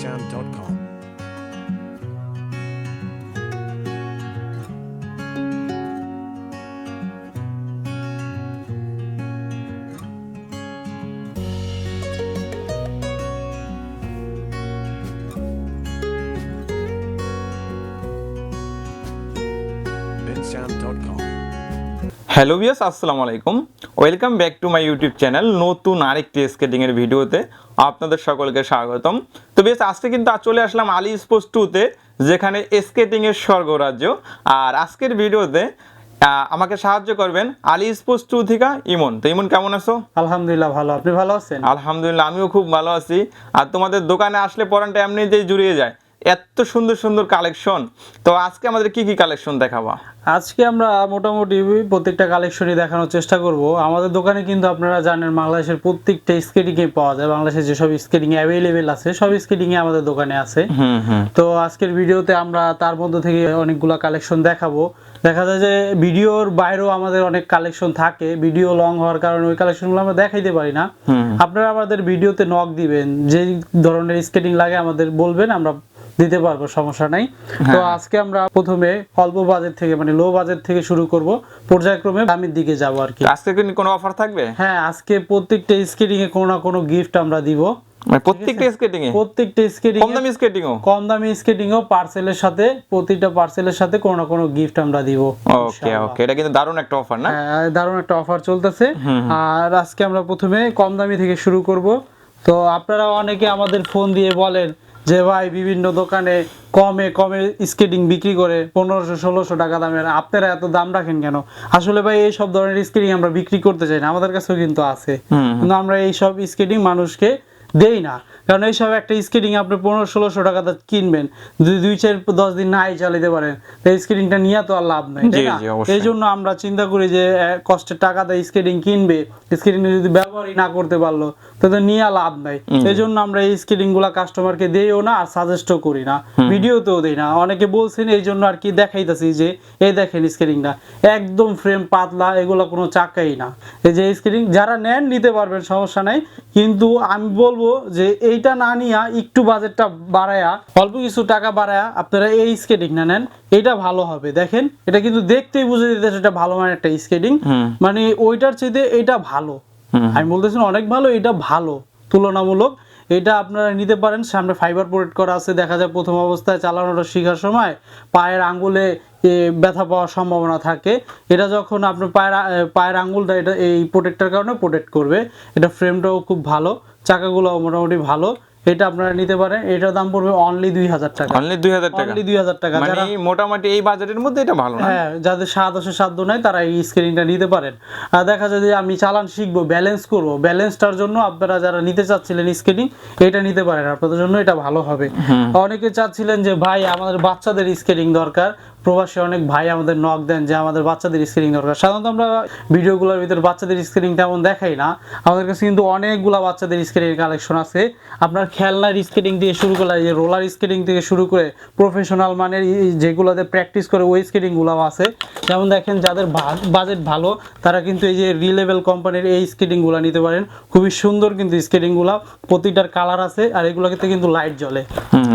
bensound.com. bensound.com. Hello viewers, আসসালামু আলাইকুম। Welcome back to my YouTube channel. নতুন আরেকটি স্কেটিং এর ভিডিওতে আপনাদের সকলকে স্বাগতম। তো ভিউয়ার্স, আজকে কিন্তু চলে আসলাম আলী স্পোর্টস 2-তে, যেখানে স্কেটিং এর স্বর্গরাজ্য। আর আজকের ভিডিওতে আমাকে সাহায্য করবেন আলী স্পোর্টস 2 থেকে ইমন। তো ইমন, কেমন আছো? আলহামদুলিল্লাহ ভালো। আপনি ভালো আছেন? আলহামদুলিল্লাহ, আমিও খুব ভালো আছি। আর তোমাদের দোকানে আসলে পরানটা এমনিতেই জুড়িয়ে যায়, এত সুন্দর সুন্দর কালেকশন। তো আজকে আমাদের কি কি কালেকশন দেখাবা? আজকে আমরা মোটামুটি প্রত্যেকটা কালেকশনই দেখানোর চেষ্টা করব। আমাদের দোকানে কিন্তু আপনারা জানেন বাংলাদেশের প্রত্যেকটা স্কেটিং এ পাওয়া যায়। বাংলাদেশে যেসব স্কেটিং অ্যাভেলেবেল আছে সব স্কেটিং এ আমাদের দোকানে আছে। তো আজকের ভিডিওতে আমরা তার মধ্যে থেকে অনেকগুলো কালেকশন দেখাবো। দেখা যায় যে ভিডিওর বাইরেও আমাদের অনেক কালেকশন থাকে, ভিডিও লং হওয়ার কারণে ওই কালেকশনগুলো আমরা দেখাইতে পারি না। আপনারা আমাদের ভিডিওতে নক দিবেন, যে ধরনের স্কেটিং লাগে আমাদের বলবেন, আমরা দিতে পারবো, সমস্যা নাই। তো আজকে আমরা প্রথমে অল্প বাজেট থেকে মানে লো বাজেট থেকে শুরু করব, পর্যায়ক্রমে দামের দিকে যাব আর কি। আজকে কি কোনো অফার থাকবে? হ্যাঁ, আজকে প্রত্যেকটা স্কেটিং এ কোনো না কোনো গিফট আমরা দিব। মানে প্রত্যেকটা স্কেটিং এ? প্রত্যেকটা স্কেটিং কম দামি স্কেটিং ও? কম দামি স্কেটিং ও পার্সেলের সাথে, প্রতিটা পার্সেলের সাথে কোনো না কোনো গিফট আমরা দিব। ওকে ওকে, এটা কিন্তু দারুণ একটা অফার না? হ্যাঁ, দারুণ একটা অফার চলতেছে। আর আজকে আমরা প্রথমে কম দামি থেকে শুরু করব। তো আপনারা অনেকে আমাদের ফোন দিয়ে বলেন যে ভাই বিভিন্ন দোকানে কমে কমে স্কেটিং বিক্রি করে 1500-1600 টাকা দামের, আপনারা এত দাম রাখেন কেন? আসলে ভাই এই সব ধরনের স্কেটিং আমরা বিক্রি করতে চাই না, আমাদের কাছেও কিন্তু আছে, কিন্তু আমরা এই সব স্কেটিং মানুষকে দেই না। কারণ এইসব একটা স্কেটিং আপনি 1500-1600 টাকা কিনবেন, যদি 2-4-10 দিন নাই চালাতে পারেন, এই স্কেটিংটা নিয়ে তো আর লাভ নাই, তাই না? এই জন্য আমরা চিন্তা করি যে কষ্টের টাকা দিয়ে স্কেটিং কিনবে, স্কেটিং যদি ব্যবহারই না করতে পারলো তাহলে নিয়ে লাভ নাই। এই জন্য আমরা এই স্কেটিং গুলা কাস্টমারকে দেইও না, আর সাজেস্টও করি না, ভিডিওতেও দেই না। অনেকে বলছেন, এই জন্য আর কি দেখাইতেছি যে এই দেখেন স্কেটিংটা একদম ফ্রেম পাতলা, এগুলো কোনো চাকাই না। এই যে স্কেটিং যারা নেন নিতে পারবেন, সমস্যা নাই, কিন্তু আমি বলবো যে এইটা না নিয়া একটু বাজেটটা বাড়ায়া, অল্প কিছু টাকা বাড়ায়া আপনারা এই স্কেটিংটা নেন, এটা ভালো হবে। দেখেন, এটা কিন্তু দেখতেই বুঝে দিতেছে এটা ভালো মানের একটা স্কেটিং, মানে ওইটার চেয়ে এটা ভালো। আমি বলতেছি অনেক ভালো, এটা ভালো তুলনামূলক। এটা আপনারা নিতে পারেন। সামনে ফাইবার প্রোটেক্ট করা আছে। দেখা যায় প্রথম অবস্থায় চালানোটা শেখার সময় পায়ের আঙ্গুলে ব্যথা পাওয়ার সম্ভাবনা থাকে। এটা যখন আপনার পায়ের আঙ্গুলটা এটা এই প্রোটেক্টের কারণে প্রোটেক্ট করবে। এটা ফ্রেমটাও খুব ভালো, চাকাগুলো মোটামুটি ভালো। এটা আপনারা নিতে পারেন। এটার দাম পড়বে অনলি 2000 টাকা। অনলি 2000 টাকা? অনলি 2000 টাকা। মানে মোটামুটি এই বাজেটের মধ্যে এটা ভালো না? হ্যাঁ, যাদের সাধ্য নাই তারা এই স্কেটিংটা নিতে পারেন। আর দেখা যায় যে আমি চালান শিখবো, ব্যালেন্স করব, ব্যালেন্সটার জন্য আপনারা যারা নিতে চাচ্ছিলেন স্কেটিং, এটা নিতে পারেন, আপনাদের জন্য এটা ভালো হবে। অনেকে চাচ্ছিলেন যে ভাই আমাদের বাচ্চাদের স্কেটিং দরকার, প্রবাসী অনেক ভাই আমাদের নক দেন যে আমাদের বাচ্চাদের স্কেটিং দরকার। সাধারণত আমরা ভিডিওগুলোর ভিতরে বাচ্চাদের স্কেটিং তেমন দেখাই না, আমাদের কাছে কিন্তু অনেকগুলা বাচ্চাদের স্কেটিং কালেকশন আছে। আপনার খেলনার স্কেটিং থেকে শুরু করে, যে রোলার স্কেটিং থেকে শুরু করে প্রফেশনাল মানের যেগুলোতে প্র্যাকটিস করে ওই স্কেটিংগুলোও আছে। যেমন দেখেন, যাদের বাজেট ভালো তারা কিন্তু এই যে রিলেভেল কোম্পানির এই স্কেটিংগুলো নিতে পারেন। খুবই সুন্দর কিন্তু স্কেটিংগুলো, প্রতিটার কালার আছে, আর এগুলোতে কিন্তু লাইট জ্বলে।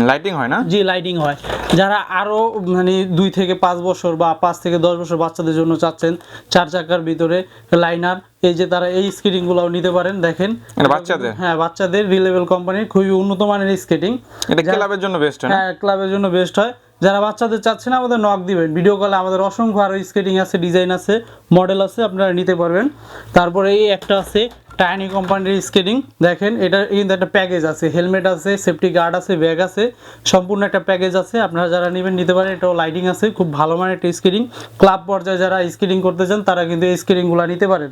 লাইটিং হয় না? জি, লাইটিং হয়। যারা আরো মানে 2 থেকে 5 বছর বা 5 থেকে 10 বছর বাচ্চাদের জন্য চাচ্ছেন 4 চাকার ভিতরে লাইনার, এই যে তারা এই স্কেটিং গুলাও নিতে পারেন। দেখেন, বাচ্চাদের? হ্যাঁ, বাচ্চাদের রিলেভেল কোম্পানির খুবই উন্নত মানের স্কেটিং। এটা ক্লাবের জন্য বেস্ট হয়? হ্যাঁ, ক্লাবের জন্য বেস্ট হয়। যারা বাচ্চাদের চাচ্ছেন আমাদের নক দিবেন, ভিডিও কলে আমাদের অসংখ্য আরো স্কেটিং আছে, ডিজাইন আছে, মডেল আছে, আপনারা নিতে পারবেন। তারপরে এই একটা আছে টাইনি কোম্পানির স্কেটিং। দেখেন, এটা কিন্তু একটা প্যাকেজ আছে, হেলমেট আছে, সেফটি গার্ড আছে, ব্যাগ আছে, সম্পূর্ণ একটা প্যাকেজ আছে। আপনারা যারা নেবেন নিতে পারেন। এটাও লাইটিং আছে, খুব ভালো মানের একটা স্কেটিং। ক্লাব পর্যায়ে যারা স্কেটিং করতে চান তারা কিন্তু এই স্কেটিংগুলো নিতে পারেন।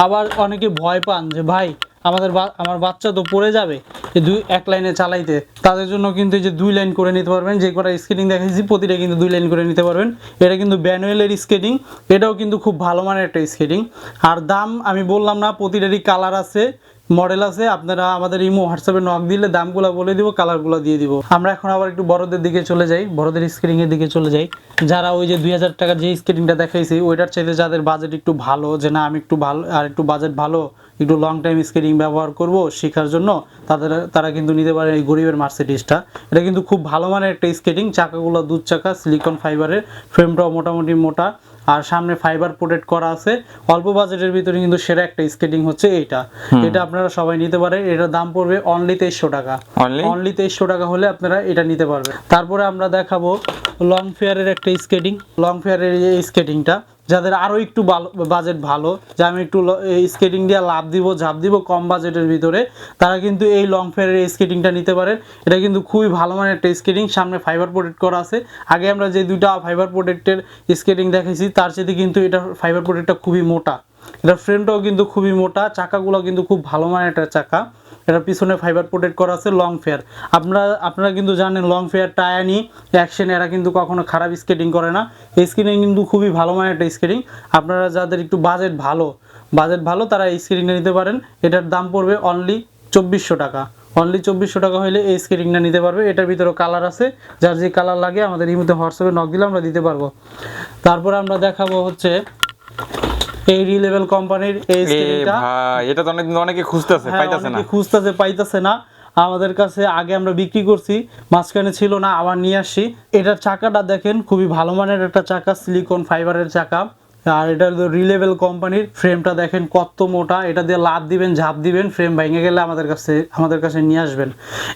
আবার অনেকে ভয় পান যে ভাই আমার বাচ্চা তো পড়ে যাবে এক লাইনে চালাইতে, তাদের জন্য কিন্তু এই যে 2 লাইন করে নিতে পারবেন। যে কটা স্কেটিং দেখাইছি প্রতিটা কিন্তু 2 লাইন করে নিতে পারবেন। এটা কিন্তু ব্যানুয়েলের স্কেটিং, এটাও কিন্তু খুব ভালো মানের একটা স্কেটিং। আর দাম আমি বললাম না, প্রতিটারই কালার আছে, মডেল আছে, আপনারা আমাদের ইমো হোয়াটসঅ্যাপে নক দিলে দামগুলো বলে দিব, কালারগুলো দিয়ে দিব। আমরা এখন আবার একটু বড়দের দিকে চলে যাই, বড়দের স্কেটিং এর দিকে চলে যাই। যারা ওই যে 2000 টাকার যে স্কেটিংটা দেখাইছি ওইটার চাইতে যাদের বাজেট একটু ভালো, যে না আমি একটু ভালো আর একটু বাজেট ভালো, একটু লং টাইম স্কেটিং ব্যবহার করব শেখার জন্য, তারা কিন্তু নিতে পারে এই গরিবের মার্সিডিসটা। এটা কিন্তু খুব ভালো মানের একটা স্কেটিং, চাকাগুলো দুধ চাকা, সিলিকন ফাইবারের, ফ্রেমটাও মোটামুটি মোটা, আর সামনে ফাইবার প্রোটেক্ট করা আছে। অল্প বাজেটের ভিতরে কিন্তু সেরা একটা স্কেটিং হচ্ছে এটা। এটা আপনারা সবাই নিতে পারেন। এটার দাম পড়বে অনলি 2300 টাকা। অনলি 2300 টাকা হলে আপনারা এটা নিতে পারবেন। তারপরে আমরা দেখাবো লং ফেয়ারের একটা স্কেটিং। লং ফেয়ারের এই স্কেটিংটা যাদের আরো একটু বাজেট ভালো, যে আমি একটু স্কেটিং দিয়ে লাভ দিব, ঝাঁপ দিব কম বাজেটের ভিতরে, তারা কিন্তু এই লং ফেয়ারের স্কেটিংটা নিতে পারেন। এটা কিন্তু খুবই ভালো মানের একটা স্কেটিং, সামনে ফাইবার প্রোটেক্ট করা আছে। আগে আমরা যে দুইটা ফাইবার প্রোটেক্টের স্কেটিং দেখেছি তার সাথে কিন্তু এটা ফাইবার প্রোটেক্টটা খুবই মোটা, এটার ফ্রেমটাও কিন্তু খুবই মোটা, চাকাগুলো কিন্তু খুব ভালো মানের একটা চাকা। এটার পিছনে ফাইবার প্রোটেক্ট করা আছে। লং ফেয়ার আপনারা কিন্তু জানেন লং ফেয়ার, টায়ানি, অ্যাকশন এরা কিন্তু কখনো খারাপ স্কেটিং করে না। এই স্কেটিং কিন্তু খুবই ভালো মানের একটা স্কেটিং। আপনারা যাদের একটু বাজেট ভালো তারা এই স্কেটিংটা নিতে পারেন। এটার দাম পড়বে অনলি 2400 টাকা। অনলি 2400 টাকা হলে এই স্কেটিংটা নিতে পারবে। এটার ভিতরে কালার আছে, যার যে কালার লাগে আমাদের এই মধ্যে হোয়াটসঅ্যাপে নক দিলে আমরা দিতে পারবো। তারপরে আমরা দেখাবো হচ্ছে এই রিলেভেল কোম্পানির এই স্কেটিংটা। ভাই এটা তো অনেকে খুঁজতেছে পাইতাছে না। আমাদের কাছে আগে আমরা বিক্রি করছি, মাঝখানে ছিল না, আবার নিয়ে আসি। এটার চাকাটা দেখেন, খুবই ভালো মানের একটা চাকা, সিলিকন ফাইবারের চাকা। আর এটা রিলেভেল কোম্পানির। ফ্রেমটা দেখেন কত মোটা, এটা দিয়ে লাফ দিবেন, ঝাঁপ দিবেন, ফ্রেম ভেঙে গেলে আমাদের কাছে নিয়ে আসবেন।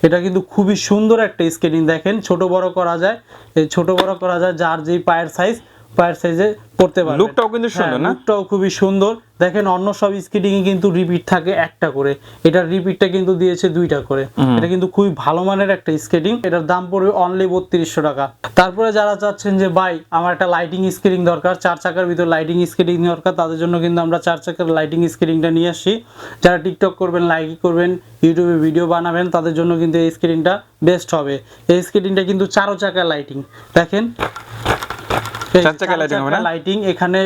এটা কিন্তু খুবই সুন্দর একটা স্কেটিং। দেখেন ছোট বড় করা যায়, যার যেই পায়ের সাইজে করতে পারবেন। লুকটাও কিন্তু সুন্দর না? লুকটাও খুবই সুন্দর। দেখেন অন্য সব স্কেটিং এ কিন্তু রিপিট থাকে একটা করে, এটার রিপিটটা কিন্তু দিয়েছে 2টা করে। এটা কিন্তু খুবই ভালো মানের একটা স্কেটিং। এটার দাম পড়বে অনলি 3200 টাকা। তারপরে যারা চাচ্ছেন যে ভাই আমার একটা লাইটিং স্কেটিং দরকার, 4 চাকার ভিতর লাইটিং স্কেটিং দরকার, তাদের জন্য কিন্তু আমরা 4 চাকার লাইটিং স্কেটিংটা নিয়ে আসি। যারা টিকটক করবেন, লাইক করবেন, ইউটিউবে ভিডিও বানাবেন, তাদের জন্য কিন্তু এই স্কেটিংটা বেস্ট হবে। এই স্কেটিংটা কিন্তু 4 চাকার লাইটিং। দেখেন লাইটিং, এখানে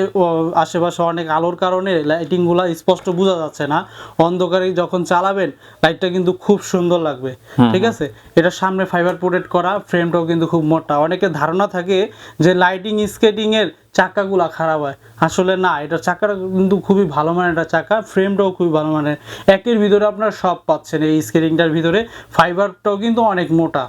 আশেপাশে অনেক আলোর কারণে লাইটিং গুলা স্পষ্ট বোঝা যাচ্ছে না। অন্ধকারে যখন চালাবেন লাইটটা কিন্তু খুব সুন্দর লাগবে। ঠিক আছে, এটা সামনে ফাইবার প্রোটেক্ট করা, ফ্রেমটাও কিন্তু খুব মোটা। অনেকের ধারণা থাকে যে লাইটিং স্কেটিং এর চাকাগুলা খারাপ হয়, আসলে না, এটা চাকাটা কিন্তু খুবই ভালো মানের একটা চাকা, ফ্রেমটাও খুবই ভালো মানের। একের ভিতরে আপনারা সব পাচ্ছেন এই স্কেটিংটার ভিতরে। ফাইবারটাও কিন্তু অনেক মোটা।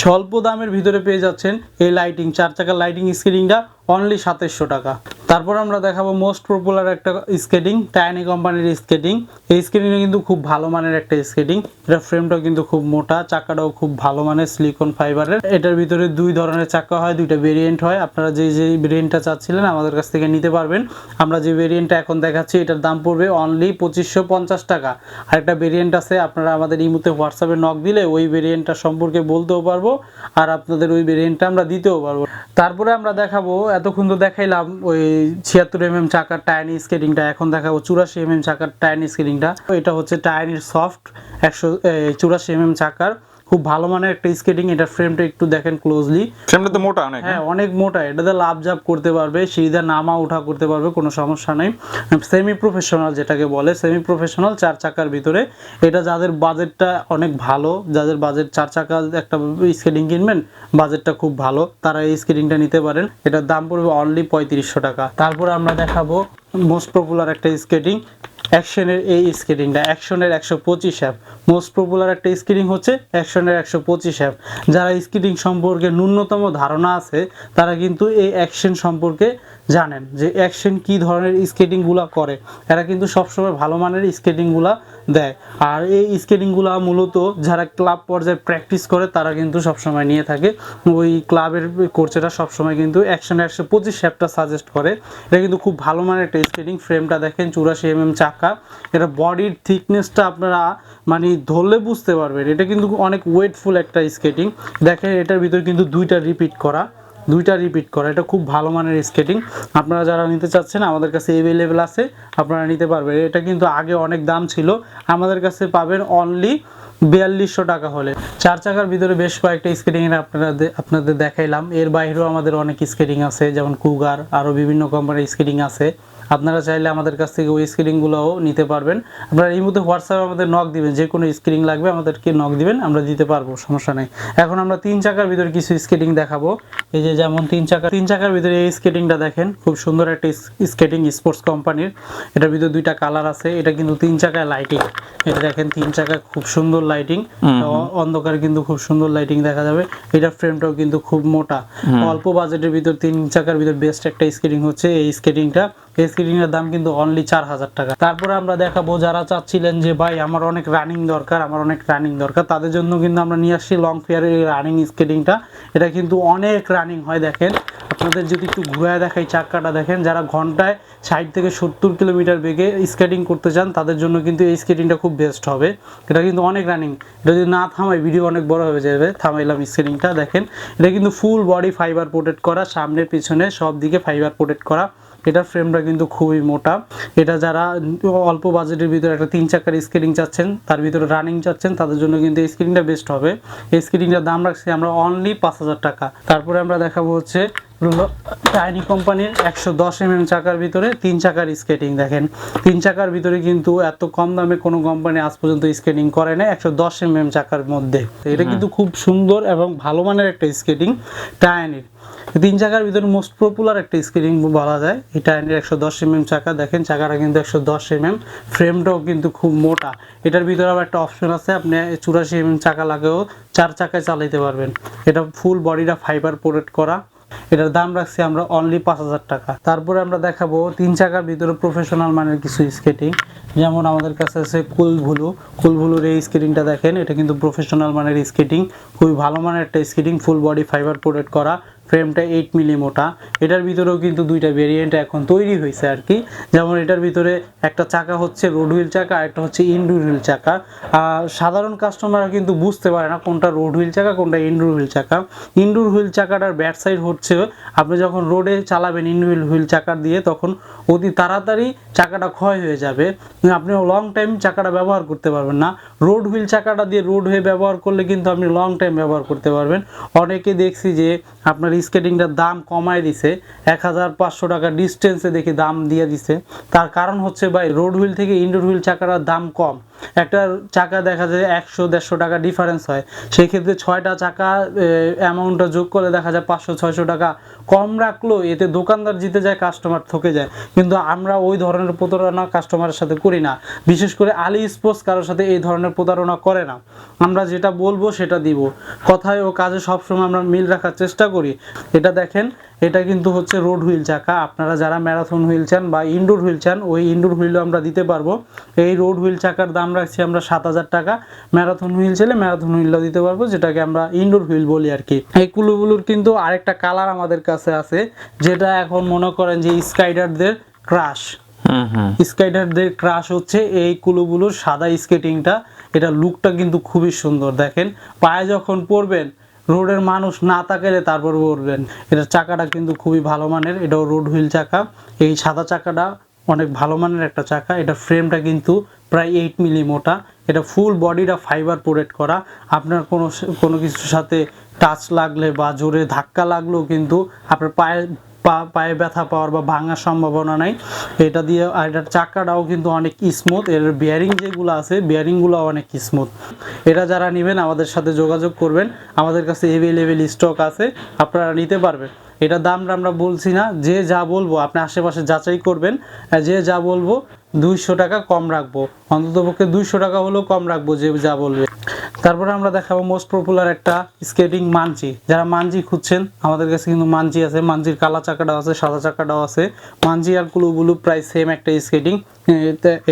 স্বল্প দামের ভিতরে পেয়ে যাচ্ছেন এই লাইটিং 4 চাকার লাইটিং স্কেটিংটা অনলি 2700 টাকা। তারপর আমরা দেখাবো মোস্ট পপুলার একটা স্কেটিং, টায়ানি কোম্পানির স্কেটিং। এই স্কেটিংটা কিন্তু খুব ভালো মানের একটা স্কেটিং। এটা ফ্রেমটাও কিন্তু খুব মোটা, চাকাটাও খুব ভালো মানের, সিলিকন ফাইবারের। এটার ভিতরে 2 ধরনের চাকা হয়, 2টা ভেরিয়েন্ট হয়। আপনারা যে ভেরিয়েন্টটা চাচ্ছিলেন আমাদের কাছ থেকে নিতে পারবেন। আমরা যে ভেরিয়েন্টটা এখন দেখাচ্ছি এটার দাম পড়বে অনলি 2550 টাকা। আরেকটা ভেরিয়েন্ট আছে, আপনারা আমাদের এই মুহূর্তে হোয়াটসঅ্যাপে নক দিলে ওই ভেরিয়েন্টটা সম্পর্কে বলতেও পারবো, আর আপনাদের ওই ভেরিয়েন্টটা আমরা দিতেও পারবো। তারপরে আমরা দেখাবো, এতক্ষণ তো দেখাইলাম ওই 76mm চাকার টায়ানি স্কেটিংটা, এখন দেখাবো 84mm চাকার টায়ানি স্কেটিংটা। এটা হচ্ছে টায়ানির সফট 84mm চাকার, খুব ভালো মানের একটা স্কেটিং। এটা ফ্রেমটা একটু দেখেন ক্লোজলি, ফ্রেমটা তো মোটা অনেক। হ্যাঁ অনেক মোটা। এটাতে লাভ জাপ করতে পারবে, সিধা নামা ওঠা করতে পারবে, কোনো সমস্যা নেই। সেমি প্রফেশনাল যেটাকে বলে, সেমি প্রফেশনাল 4 চাকার ভিতরে। এটা যাদের বাজেটটা অনেক ভালো, যাদের বাজেট 4 চাকা একটা স্কেটিং কিনবেন, বাজেটটা খুব ভালো, তারা এই স্কেটিংটা নিতে পারেন। এটার দাম পড়বে অনলি 3500 টাকা। তারপর আমরা দেখাবো মোস্ট পপুলার একটা স্কেটিং, অ্যাকশনের এই স্কেটিংটা, অ্যাকশনের 125 অ্যাপ। মোস্ট পপুলার একটা স্কেটিং হচ্ছে অ্যাকশনের 125 অ্যাপ। যারা স্কেটিং সম্পর্কে ন্যূনতম ধারণা আছে তারা কিন্তু এই অ্যাকশন সম্পর্কে জানেন, যে অ্যাকশন কি ধরনের স্কেটিংগুলো করে। এরা কিন্তু সবসময় ভালো মানের স্কেটিংগুলো দেয়। আর এই স্কেটিংগুলো মূলত যারা ক্লাব পর্যায়ে প্র্যাকটিস করে তারা কিন্তু সবসময় নিয়ে থাকে। ওই ক্লাবের কোচেরা সবসময় কিন্তু অ্যাকশনের 125 অ্যাপটা সাজেস্ট করে। এটা কিন্তু খুব ভালো মানের একটা স্কেটিং। ফ্রেমটা দেখেন 84mm চাকা। এটা বডির থিকনেসটা আপনারা মানে ধরলে বুঝতে পারবেন, এটা কিন্তু অনেক ওয়েটফুল একটা স্কেটিং। দেখেন এটার ভিতরে কিন্তু 2টা রিপিট করা, এটা খুব ভালো মানের স্কেটিং। আপনারা যারা নিতে চাচ্ছেন আমাদের কাছে অ্যাভেলেবেল আছে, আপনারা নিতে পারবেন। এটা কিন্তু আগে অনেক দাম ছিল, আমাদের কাছে পাবেন অনলি 4200 টাকা হলে। 4 চাকার ভিতরে বেশ কয়েকটা স্কেটিং এর আপনাদের দেখাইলাম। এর বাইরেও আমাদের অনেক স্কেটিং আছে, যেমন কুগার, আরও বিভিন্ন কোম্পানির স্কেটিং আছে। আপনারা চাইলে আমাদের কাছ থেকে ওই স্কেটিংগুলোও নিতে পারবেন। আপনারা এই মুহূর্তে হোয়াটসঅ্যাপে আমাদের নক দিবেন, যে কোনো স্কেটিং লাগবে আমাদেরকে নক দিবেন, আমরা দিতে পারবো, সমস্যা নেই। এখন আমরা 3 চাকার ভিতরে কিছু স্কেটিং দেখাবো। এই যে যেমন 3 চাকার ভিতরে এই স্কেটিংটা দেখেন, খুব সুন্দর একটা স্কেটিং স্পোর্টস কোম্পানির। এটার ভিতরে 2টা কালার আছে। এটা কিন্তু 3 চাকায় লাইটিং, এটা দেখেন 3 চাকায় খুব সুন্দর লাইটিং, অন্ধকারে কিন্তু খুব সুন্দর লাইটিং দেখা যাবে। এটার ফ্রেমটাও কিন্তু খুব মোটা। অল্প বাজেটের ভিতর 3 চাকার ভিতর বেস্ট একটা স্কেটিং হচ্ছে এই স্কেটিংটা। এই স্কেটিংয়ের দাম কিন্তু অনলি 4000 টাকা। তারপরে আমরা দেখাবো যারা চাচ্ছিলেন যে ভাই আমার অনেক রানিং দরকার, তাদের জন্য কিন্তু আমরা নিয়ে আসছি লং ফেয়ারের রানিং স্কেটিংটা। এটা কিন্তু অনেক রানিং হয়। দেখেন আপনাদের যদি একটু ঘুরায় দেখাই, চাকাটা দেখেন, যারা ঘন্টায় 60 থেকে 70 কিলোমিটার বেগে স্কেটিং করতে চান তাদের জন্য কিন্তু এই স্কেটিংটা খুব বেস্ট হবে। এটা কিন্তু অনেক রানিং, এটা যদি না থামাই ভিডিও অনেক বড় হয়ে যাবে। থামাইলাম স্কেটিংটা, দেখেন এটা কিন্তু ফুল বডি ফাইবার প্রোটেক্ট করা, সামনে পিছনে সব দিকে ফাইবার প্রোটেক্ট করা। এটার ফ্রেমটা কিন্তু খুবই মোটা। এটা যারা অল্প বাজেটের ভিতরে একটা 3 চাকার স্কেটিং চাচ্ছেন, তার ভিতরে রানিং চাচ্ছেন, তাদের জন্য কিন্তু এই স্কেটিংটা বেস্ট হবে। এই স্কেটিংটার দাম রাখছি আমরা অনলি 5000 টাকা। তারপরে আমরা দেখাবো হচ্ছে টাইনি কোম্পানির 110 mm চাকার ভিতরে 3 চাকার স্কেটিং। দেখেন 3 চাকার ভিতরে কিন্তু এত কম দামে কোনো কোম্পানি আজ পর্যন্ত স্কেটিং করে না 110 mm চাকার মধ্যে। এটা কিন্তু খুব সুন্দর এবং ভালো মানের একটা স্কেটিং টাইনির। 3 চাকার ভিতরে মোস্ট পপুলার একটা স্কেটিং বলা যায় এই টাইনির 110 mm চাকা। দেখেন চাকাটা কিন্তু 110 mm, ফ্রেমটাও কিন্তু খুব মোটা। এটার ভিতরে আবার একটা অপশন আছে, আপনি 84 mm চাকা লাগেও 4 চাকায় চালাতে পারবেন। এটা ফুল বডিটা ফাইবার প্রোটেক্ট করা। এটার দাম রাখছি আমরা অনলি 5000 টাকা। তারপরে আমরা দেখাবো 3 চাকার ভিতরে প্রফেশনাল মানের কিছু স্কেটিং, যেমন আমাদের কাছে আছে কুলভুলুর এই স্কেটিংটা দেখেন, এটা কিন্তু প্রফেশনাল মানের স্কেটিং, খুবই ভালো মানের একটা skating, full body fibre protect করা, ফ্রেমটা 8 মিলি মোটা। এটার ভিতরেও কিন্তু 2টা ভেরিয়েন্ট এখন তৈরি হয়েছে আর কি। যেমন এটার ভিতরে একটা চাকা হচ্ছে রোড হুইল চাকা, একটা হচ্ছে ইনডোর হুইল চাকা। সাধারণ কাস্টমাররা কিন্তু বুঝতে পারে না কোনটা রোড হুইল চাকা কোনটা ইনডোর হুইল চাকা। ইনডোর হুইল চাকাটার ব্যাড সাইড হচ্ছে আপনি যখন রোডে চালাবেন ইনডোর হুইল চাকা দিয়ে, তখন অতি তাড়াতাড়ি চাকাটা ক্ষয় হয়ে যাবে, আপনি লং টাইম চাকাটা ব্যবহার করতে পারবেন না। রোড হুইল চাকাটা দিয়ে রোড হয়ে ব্যবহার করলে কিন্তু আপনি লং টাইম ব্যবহার করতে পারবেন। অনেকে দেখছি যে আপনার স্কেটিংটার দাম কমায় দিছে, 1500 টাকা ডিস্টেন্সে দেখে দাম দিয়ে দিছে। তার কারণ হচ্ছে ভাই রোড হুইল থেকে ইনডোর হুইল চাকাটার দাম কম। একটা চাকা দেখা যায় 100-150 টাকা ডিফারেন্স হয়, সেই ক্ষেত্রে 6টা চাকা অ্যামাউন্টটা যোগ করে দেখা যায় 500-600 টাকা কম রাখলো, এতে দোকানদার জিতে যায়, কাস্টমার ঠকে যায়। কিন্তু আমরা ওই ধরনের প্রতারণা কাস্টমারের সাথে করি না, বিশেষ করে আলী স্পোর্টস কারোর সাথে এই ধরনের প্রতারণা করে না। আমরা যেটা বলবো সেটা দিব, কথায় ও কাজে সবসময় আমরা মিল রাখার চেষ্টা করি। এটা দেখেন, এটা কিন্তু হচ্ছে রোড হুইল চাকা। আপনারা যারা ম্যারাথন হুইল চান বা ইনডোর হুইল চান, ওই ইনডোর হুইলও আমরা দিতে পারবো। এই রোড হুইল চাকার দাম রাখছি আমরা 7000 টাকা। ম্যারাথন হুইল চাইলে ম্যারাথন হুইলও দিতে পারবো, যেটাকে আমরা ইনডোর হুইল বলি আর কি। এই কুলুবুলুর কিন্তু আরেকটা কালার আমাদের কাছে আছে, যেটা এখন মনে করেন যে স্কাইডারদের ক্রাশ। স্কাইডারদের ক্রাশ হচ্ছে এই কুলুবুলুর সাদা স্কেটিংটা। এটা লুকটা কিন্তু খুবই সুন্দর। দেখেন পায়ে যখন পরবেন, রোডের মানুষ না তাকালে তারপর পরবেন। এটার চাকাটা কিন্তু খুবই ভালো মানের, এটাও রোড হুইল চাকা। এই সাদা চাকাটা অনেক ভালো মানের একটা চাকা। এটার ফ্রেমটা কিন্তু প্রায় 8 মিলি মোটা। এটা ফুল বডিটা ফাইবার প্রোটেক্ট করা। আপনার কোনো কিছুর সাথে টাচ লাগলে বা জোরে ধাক্কা লাগলেও কিন্তু আপনার পায়ে ব্যথা পাওয়ার বা ভাঙার সম্ভাবনা নাই এটা দিয়ে। আর এটার চাকাটাও কিন্তু অনেক স্মুথ, এর বিয়ারিং যেগুলো আছে বিয়ারিংগুলো অনেক স্মুথ। এটা যারা নেবেন আমাদের সাথে যোগাযোগ করবেন, আমাদের কাছে অ্যাভেলেবেল স্টক আছে, আপনারা নিতে পারবেন। এটার দামটা আমরা বলছি না, যে যা বলবো আপনি আশেপাশে যাচাই করবেন, যে যা বলবো 200 টাকা কম রাখবো, অন্ততপক্ষে 200 টাকা হলেও কম রাখবো যে যা বলবে। তারপরে আমরা দেখাবো মোস্ট পপুলার একটা স্কেটিং মানচি। যারা মানচি খুঁজছেন আমাদের কাছে কিন্তু মানচি আছে, মানচির কালা চাকাটাও আছে, সাদা চাকাটাও আছে। মানচি আর কুলুবুলু প্রায় সেম একটা স্কেটিং,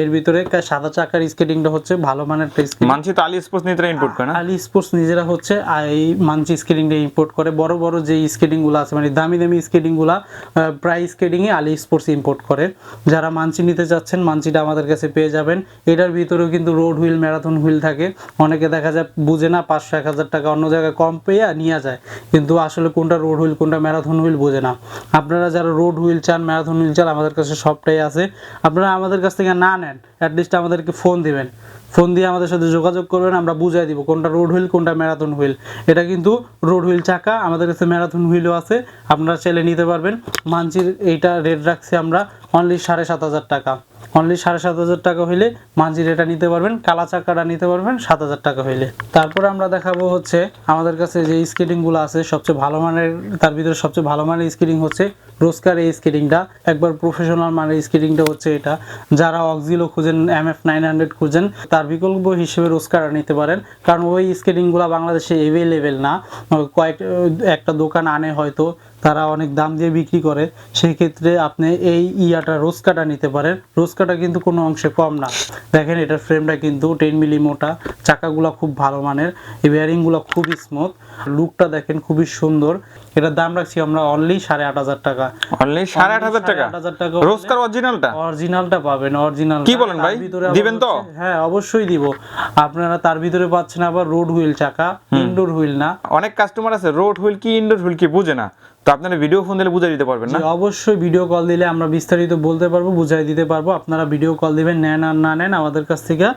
এর ভিতরে সাদা চাকার স্কেটিংটা হচ্ছে ভালো মানের একটা স্কেটিং। মানচি তো আলী স্পোর্টস নিজেরা ইম্পোর্ট করে না? আলী স্পোর্টস নিজেরা হচ্ছে এই মানচি স্কেটিংটা ইম্পোর্ট করে। বড় বড় যে স্কেটিংগুলো আছে মানে দামি দামি স্কেটিংগুলো প্রায় স্কেটিংয়ে আলী স্পোর্টস ইম্পোর্ট করে। যারা মানচি নিতে চাচ্ছেন মানচিটা আমাদের কাছে পেয়ে যাবেন। এটার ভিতরেও কিন্তু রোড হুইল ম্যারাথন হুইল থাকে। অনেকে দেখা যায় বুঝে না, 500-1000 টাকা অন্য জায়গায় কম পেয়ে নিয়ে যায়, কিন্তু আসলে কোনটা রোড হুইল কোনটা ম্যারাথন হুইল বোঝে না। আপনারা যারা রোড হুইল চান ম্যারাথন হুইল চান আমাদের কাছে সবটাই আছে। আপনারা আমাদের কাছ থেকে না নেন, অ্যাটলিস্ট আমাদেরকে ফোন দিবেন, ফোন দিয়ে আমাদের সাথে যোগাযোগ করবেন, আমরা বুঝাই দিব কোনটা রোড হুইল কোনটা ম্যারাথন হুইল। এটা কিন্তু রোড হুইল চাকা, আমাদের কাছে ম্যারাথন হুইলও আছে, আপনারা চাইলে নিতে পারবেন। মানচির এইটা রেট রাখছি আমরা অনলি 7,500 টাকা। অনলি 7,500 টাকা হইলে মাঝির এটা নিতে পারবেন, কালা চাকাটা নিতে পারবেন 7,000 টাকা হইলে। তারপরে আমরা দেখাবো হচ্ছে আমাদের কাছে যে স্কেটিংগুলো আছে সবচেয়ে ভালো মানের, তার ভিতরে সবচেয়ে ভালো মানের স্কেটিং হচ্ছে রোস্কার এই স্কেটিংটা, একবার প্রফেশনাল মানের স্কেটিংটা হচ্ছে এটা। যারা অক্সিলো খুঁজেন, MF 900 খুঁজেন, তার বিকল্প হিসেবে রোস্কার নিতে পারেন, কারণ ওই স্কেটিংগুলো বাংলাদেশে এভেলেবেল না। একটা দোকান আনে হয়তো, তারা অনেক দাম দিয়ে বিক্রি করে, সেই ক্ষেত্রে আপনি এই রোস্কাটা নিতে পারেন। রোস্কাটা কিন্তু কোনো অংশে কম না। দেখেন এটার ফ্রেমটা কিন্তু 10 মিলি মোটা, চাকাগুলো খুব ভালো মানের, এই বেয়ারিংগুলো খুবই স্মুথ, লুকটা দেখেন খুবই সুন্দর। এটার দাম রাখছি আমরা অনলি 8,500 টাকা। অনলি 8,500 টাকা 8,500 টাকা রোস্কার অরিজিনালটা? অরিজিনালটা পাবেন, অরিজিনাল। কি বলেন ভাই, দিবেন তো? হ্যাঁ অবশ্যই দিব। আপনারা তার ভিতরে পাচ্ছেন আবার রোড হুইল চাকা, ইনডোর হুইল না। অনেক কাস্টমার আছে রোড হুইল কি ইনডোর হুইল কি বুঝে না, তো আপনারা ভিডিও ফোন দিলে বুঝিয়ে দিতে পারবেন না? অবশ্যই ভিডিও কল দিলে আমরা বিস্তারিত বলতে পারবো, বুঝাই দিতে পারবো। আপনারা ভিডিও কল দিবেন, নেন আর না নেন আমাদের কাছ থেকে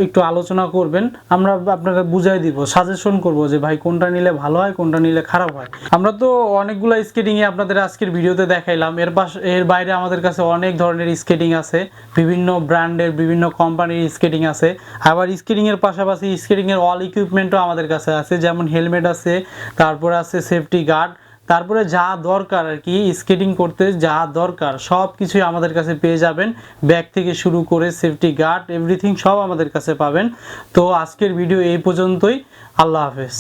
একটু আলোচনা করবেন, আমরা আপনাকে বুঝাই দিব, সাজেশন করব যে ভাই কোনটা নিলে ভালো হয়, কোনটা নিলে খারাপ হয়। আমরা তো অনেকগুলো স্কেটিং এ আপনাদের আজকের ভিডিওতে দেখাইলাম, এর বাইরে আমাদের কাছে অনেক ধরনের স্কেটিং আছে, বিভিন্ন ব্র্যান্ডের বিভিন্ন কোম্পানির স্কেটিং আছে। আবার স্কেটিং এর পাশাপাশি স্কেটিং এর অল ইকুইপমেন্টও আমাদের কাছে আছে, যেমন হেলমেট আছে, তারপরে আছে সেফটি গার্ড, তারপরে যা দরকার আর কি স্কেটিং করতে যা দরকার সব কিছুই আমাদের কাছে পেয়ে যাবেন। ব্যাগ থেকে শুরু করে সেফটি গার্ড এভরিথিং সব আমাদের কাছে পাবেন। তো আজকের ভিডিও এই পর্যন্তই। আল্লাহ হাফেজ।